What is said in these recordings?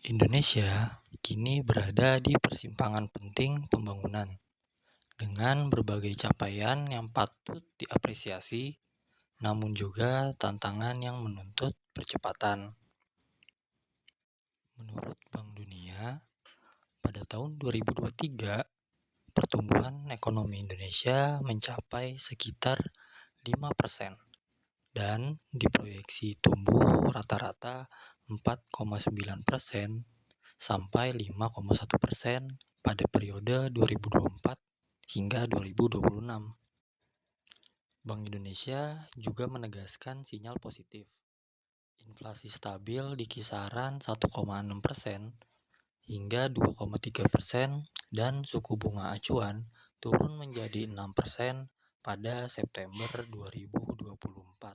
Indonesia kini berada di persimpangan penting pembangunan dengan berbagai capaian yang patut diapresiasi, namun juga tantangan yang menuntut percepatan. Menurut Bank Dunia, pada tahun 2023, pertumbuhan ekonomi Indonesia mencapai sekitar 5% dan diproyeksi tumbuh rata-rata 4,9% sampai 5,1% pada periode 2024 hingga 2026. Bank Indonesia juga menegaskan sinyal positif. Inflasi stabil di kisaran 1,6% hingga 2,3% dan suku bunga acuan turun menjadi 6% pada September 2024.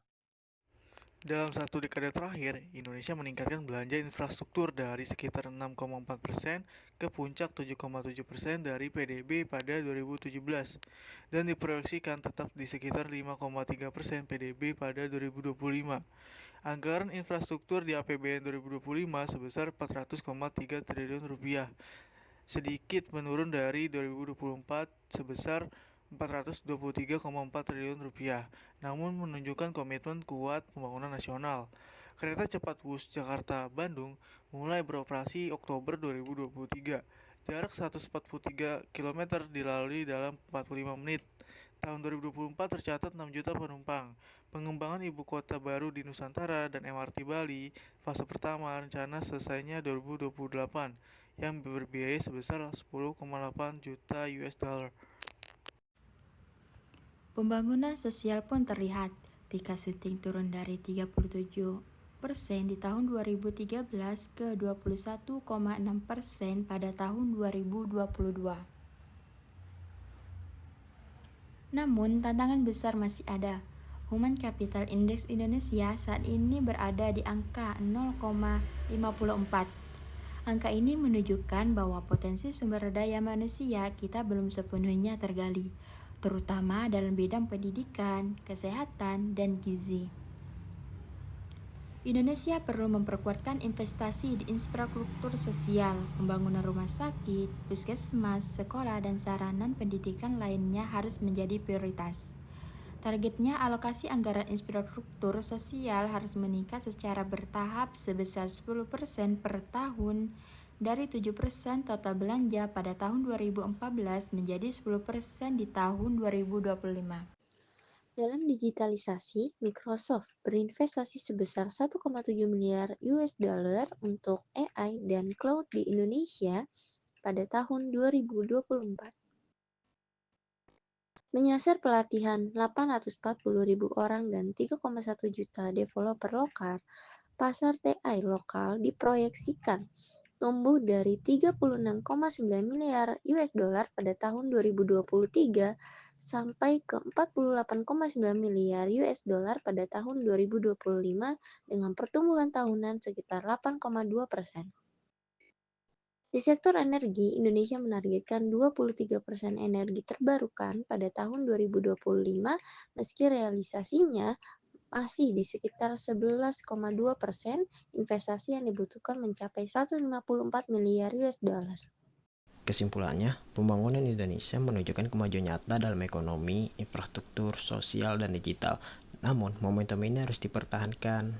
Dalam satu dekade terakhir, Indonesia meningkatkan belanja infrastruktur dari sekitar 6,4% ke puncak 7,7% dari PDB pada 2017 dan diproyeksikan tetap di sekitar 5,3% PDB pada 2025. Anggaran infrastruktur di APBN 2025 sebesar 400,3 triliun rupiah, sedikit menurun dari 2024 sebesar 423,4 triliun rupiah, namun menunjukkan komitmen kuat pembangunan nasional. Kereta cepat Wus Jakarta-Bandung mulai beroperasi Oktober 2023. Jarak 143 km dilalui dalam 45 menit. Tahun 2024 tercatat 6 juta penumpang. Pengembangan ibu kota baru di Nusantara dan MRT Bali, fase pertama rencana selesainya 2028 yang berbiaya sebesar 10,8 juta US dollar. Pembangunan sosial pun terlihat. Tingkat stunting turun dari 37% di tahun 2013 ke 21,6% pada tahun 2022. Namun, tantangan besar masih ada. Human Capital Index Indonesia saat ini berada di angka 0,54. Angka ini menunjukkan bahwa potensi sumber daya manusia kita belum sepenuhnya tergali, terutama dalam bidang pendidikan, kesehatan, dan gizi. Indonesia perlu memperkuatkan investasi di infrastruktur sosial, pembangunan rumah sakit, puskesmas, sekolah, dan sarana pendidikan lainnya harus menjadi prioritas. Targetnya alokasi anggaran infrastruktur sosial harus meningkat secara bertahap sebesar 10% per tahun dari 7% total belanja pada tahun 2014 menjadi 10% di tahun 2025. Dalam digitalisasi, Microsoft berinvestasi sebesar 1,7 miliar US dollar untuk AI dan cloud di Indonesia pada tahun 2024. Menyasar pelatihan 840.000 orang dan 3,1 juta developer lokal, pasar TI lokal diproyeksikan tumbuh dari 36,9 miliar US dollar pada tahun 2023 sampai ke 48,9 miliar US dollar pada tahun 2025 dengan pertumbuhan tahunan sekitar 8,2%. Di sektor energi, Indonesia menargetkan 23% energi terbarukan pada tahun 2025 meski realisasinya masih di sekitar 11,2%. Investasi yang dibutuhkan mencapai 154 miliar US dollar. Kesimpulannya, pembangunan Indonesia menunjukkan kemajuan nyata dalam ekonomi, infrastruktur, sosial, dan digital. Namun, momentum ini harus dipertahankan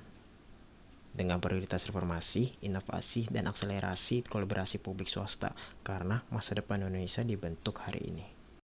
dengan prioritas reformasi, inovasi, dan akselerasi kolaborasi publik swasta, karena masa depan Indonesia dibentuk hari ini.